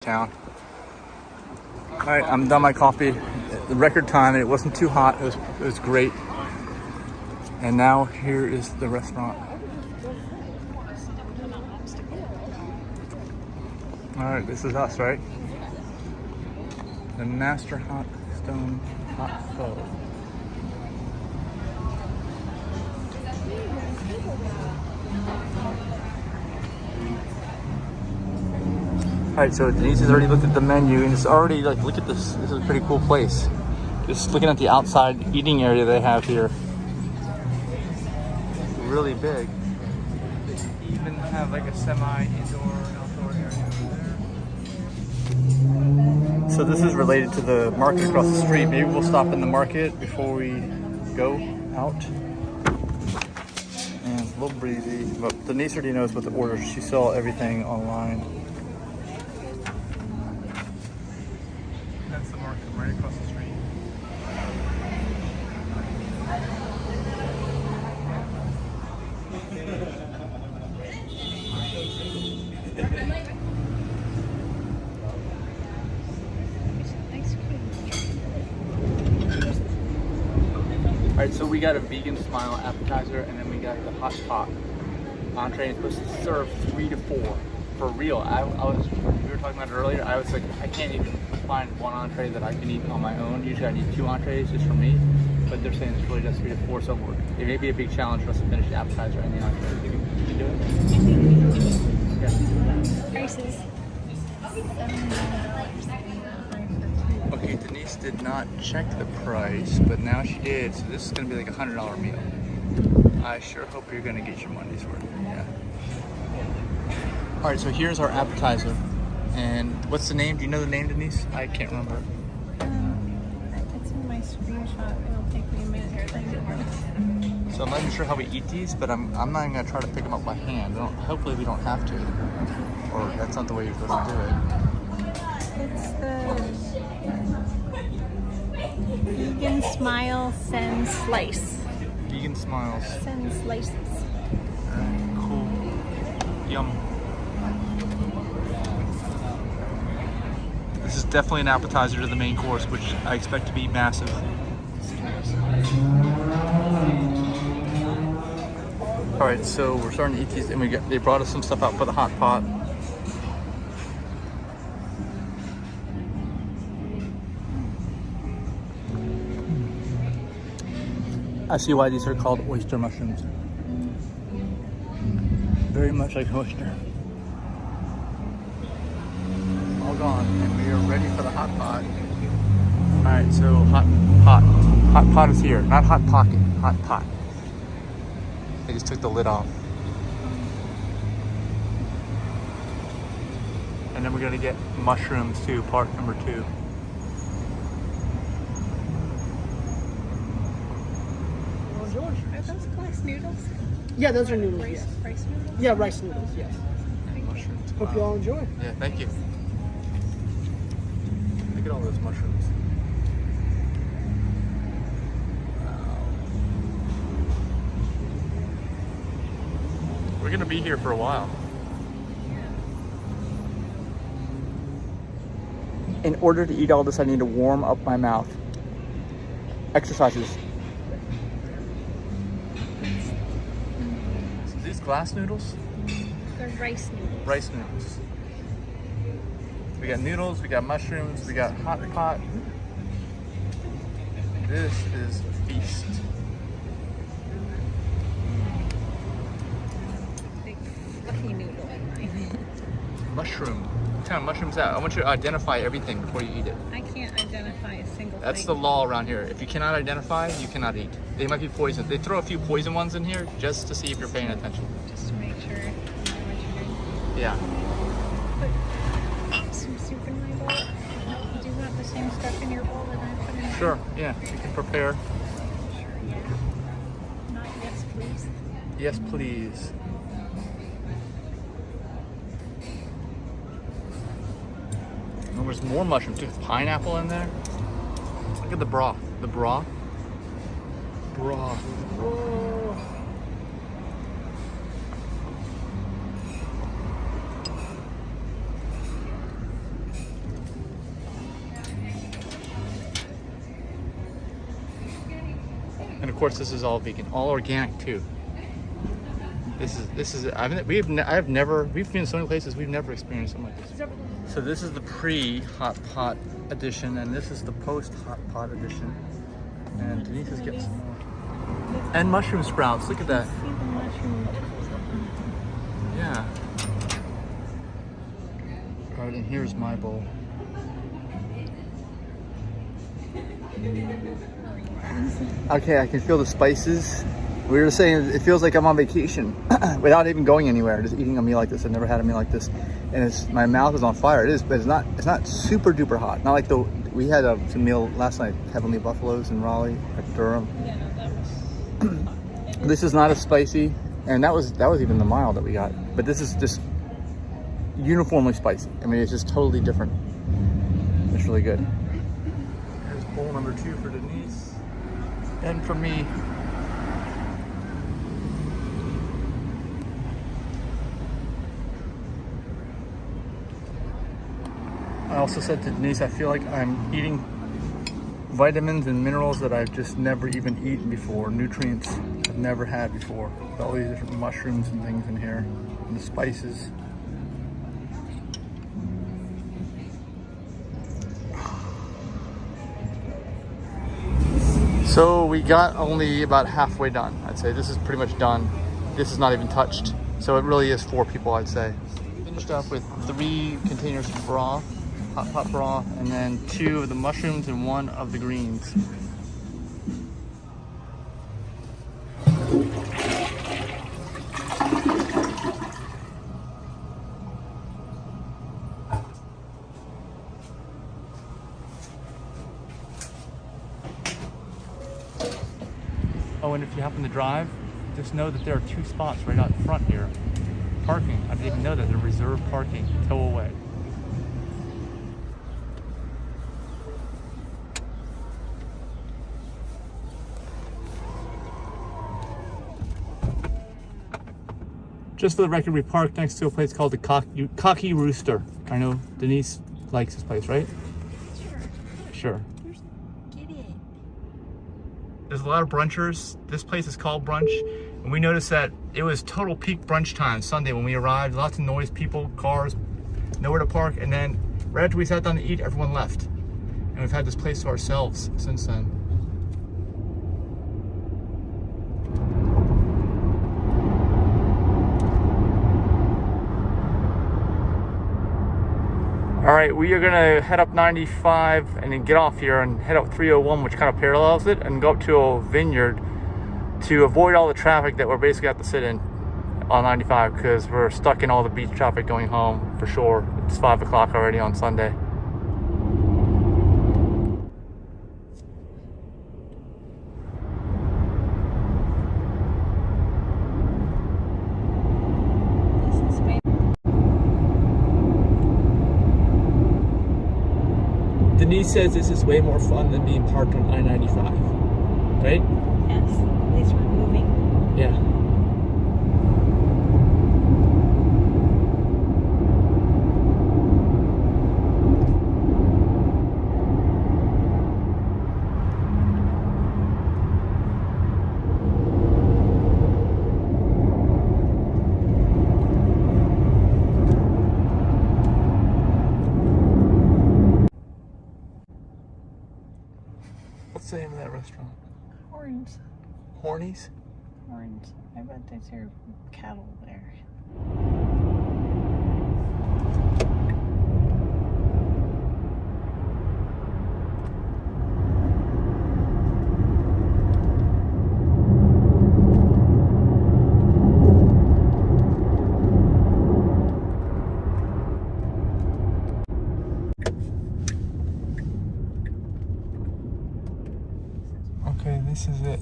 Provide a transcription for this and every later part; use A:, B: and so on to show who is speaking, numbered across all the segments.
A: town. All right, I'm done my coffee. The record time, and it wasn't too hot. It was great. And now here is the restaurant. All right, this is us, right? The Master Hot Stone Hot Pho. All right, so Denise has already looked at the menu, and it's already like, look at this. This is a pretty cool place. Just looking at the outside eating area they have here. It's really big. They even have like a semi-indoor and outdoor area over there. So this is related to the market across the street. Maybe we'll stop in the market before we go out. And it's a little breezy, but Denise already knows what to order. She saw everything online. That's the market right across the street. All right, so we got a vegan smile appetizer, and then we got the hot pot entree. It's supposed to serve 3 to 4. For real, we were talking about it earlier. I was like, I can't even find one entree that I can eat on my own. Usually I need 2 entrees just for me, but they're saying it's really just 3 to 4. So it may be a big challenge for us to finish the appetizer and the entree. You can do it? Yeah.
B: Prices.
A: Okay, Denise did not check the price, but now she did, so this is gonna be like a $100 meal. I sure hope you're gonna get your money's worth, yeah. All right, so here's our appetizer. And what's the name? Do you know the name, Denise? I can't remember.
B: It's in my screenshot. It'll take me a minute to find it.
A: So I'm not even sure how we eat these, but I'm not even gonna try to pick them up by hand. Hopefully we don't have to. Or that's not the way you're supposed to do it.
B: It's the Vegan Smile Send Slice.
A: Vegan Smiles.
B: Send slices.
A: Cool. Yum. This is definitely an appetizer to the main course, which I expect to be massive. All right, so we're starting to eat these, and they brought us some stuff out for the hot pot. I see why these are called oyster mushrooms. Very much like oyster. All gone, and we are ready for the hot pot. All right, so hot pot is here. Not hot pocket, hot pot. They just took the lid off. And then we're gonna get mushrooms too, part number 2.
B: Are those glass noodles?
C: Yeah, those are noodles,
B: Rice,
C: yes.
B: rice noodles?
C: Yeah, rice noodles, yes.
A: Mushrooms.
C: Hope you all enjoy.
A: Yeah, thank you. Look at all those mushrooms. Wow. We're gonna be here for a while. In order to eat all this, I need to warm up my mouth. Exercises. So these glass noodles?
B: They're rice noodles.
A: Rice noodles. We got noodles, we got mushrooms, we got hot pot. This is a feast.
B: Big fluffy noodle.
A: Mushroom. What kind of mushrooms that? I want you to identify everything before you eat it.
B: I can't identify a single
A: That's
B: thing.
A: the law around here. If you cannot identify, you cannot eat. They might be poison. They throw a few poison ones in here just to see if you're paying attention.
B: Just to make sure you know what you're doing.
A: Yeah.
B: Put some soup in my bowl. You do want the same stuff in your bowl that I put in mine?
A: Sure. Yeah. You can prepare.
B: Sure, yeah. Not yes, please.
A: Yes, please. And there's more mushrooms too. Pineapple in there. Look at the broth. The broth. Broth. Oh. course, this is all vegan, all organic too. This is we've been in so many places, we've never experienced something like this. So this is the pre-hot pot edition, and this is the post-hot pot edition. And Denise is getting some more. And mushroom sprouts, look at that.
B: See the mushroom.
A: Yeah. All right, and here's my bowl. Okay, I can feel the spices. We were saying it feels like I'm on vacation without even going anywhere, just eating a meal like this. I've never had a meal like this, and my mouth is on fire. It is, but it's not super duper hot. Not like we had a meal last night, Heavenly Buffaloes in Raleigh at Durham.
B: Yeah, that was.
A: This is not as spicy, and that was even the mild that we got. But this is just uniformly spicy. I mean, it's just totally different. It's really good. Here's bowl number 2 for Denise, and for me. I also said to Denise, I feel like I'm eating vitamins and minerals that I've just never even eaten before, nutrients I've never had before. With all these different mushrooms and things in here, and the spices. So we got only about halfway done, I'd say. This is pretty much done. This is not even touched. So it really is 4 people, I'd say. Finished up with 3 containers of broth. Hot pot broth, and then 2 of the mushrooms and 1 of the greens. Oh, and if you happen to drive, just know that there are 2 spots right out front here. Parking. I didn't even know that. They're reserved parking. Tow away. Just for the record, we parked next to a place called the Cocky Rooster. I know Denise likes this place, right? Sure.
B: Get it.
A: There's a lot of brunchers. This place is called Brunch. And we noticed that it was total peak brunch time Sunday when we arrived. Lots of noise, people, cars, nowhere to park. And then right after we sat down to eat, everyone left. And we've had this place to ourselves since then. All right, we are gonna head up 95 and then get off here and head up 301, which kind of parallels it, and go up to a vineyard to avoid all the traffic that we're basically have to sit in on 95 because we're stuck in all the beach traffic going home for sure. It's 5 o'clock already on Sunday. Denise says this is way more fun than being parked on I-95, right?
B: Yes, at least we're moving.
A: Yeah. What's the name of that restaurant?
B: Horns.
A: Hornies?
B: Horns. I bet they serve cattle there.
A: Okay, this is it.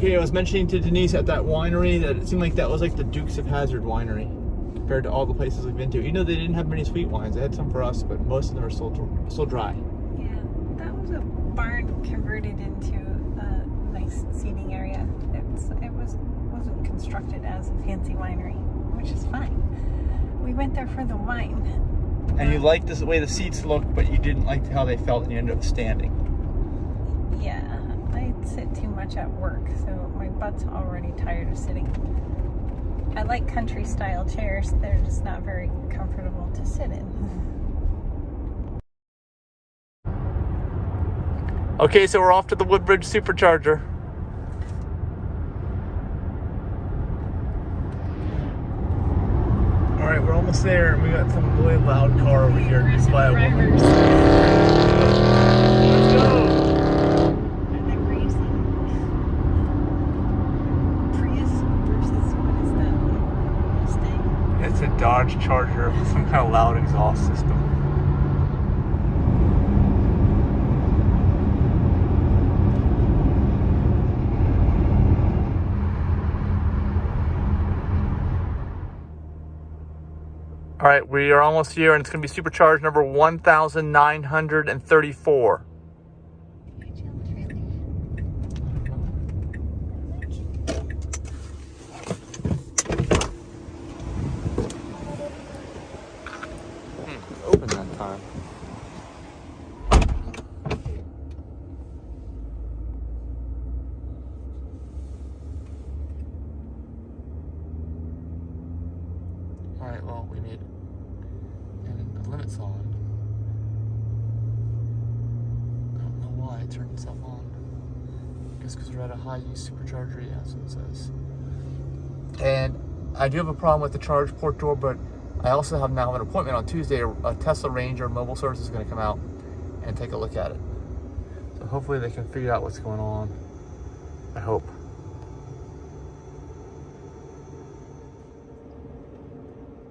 A: Okay, I was mentioning to Denise at that winery that it seemed like that was like the Dukes of Hazzard winery compared to all the places we've been to. You know, they didn't have many sweet wines. They had some for us, but most of them are still dry.
B: Yeah, that was a barn converted into a nice seating area. Wasn't constructed as a fancy winery, which is fine. We went there for the wine.
A: And you liked the way the seats looked, but you didn't like how they felt, and you ended up standing.
B: Yeah, I sit too much at work, so my butt's already tired of sitting. I like country style chairs. They're just not very comfortable to sit in.
A: Okay, so we're off to the Woodbridge Supercharger. All right, we're almost there, and we got some really loud car over here just by a woman. Let's go.
B: Are they racing? Prius versus what is that? Mustang?
A: It's a Dodge Charger with some kind of loud exhaust system. All right, we are almost here, and it's going to be supercharged number 1934. Open that time. All right, well, we made it. And the limit's on. I don't know why it turned itself on. I guess because we're at a high use supercharger, yeah, that's what it says. And I do have a problem with the charge port door, but I also have now an appointment on Tuesday. A Tesla Ranger mobile service is going to come out and take a look at it. So hopefully they can figure out what's going on. I hope.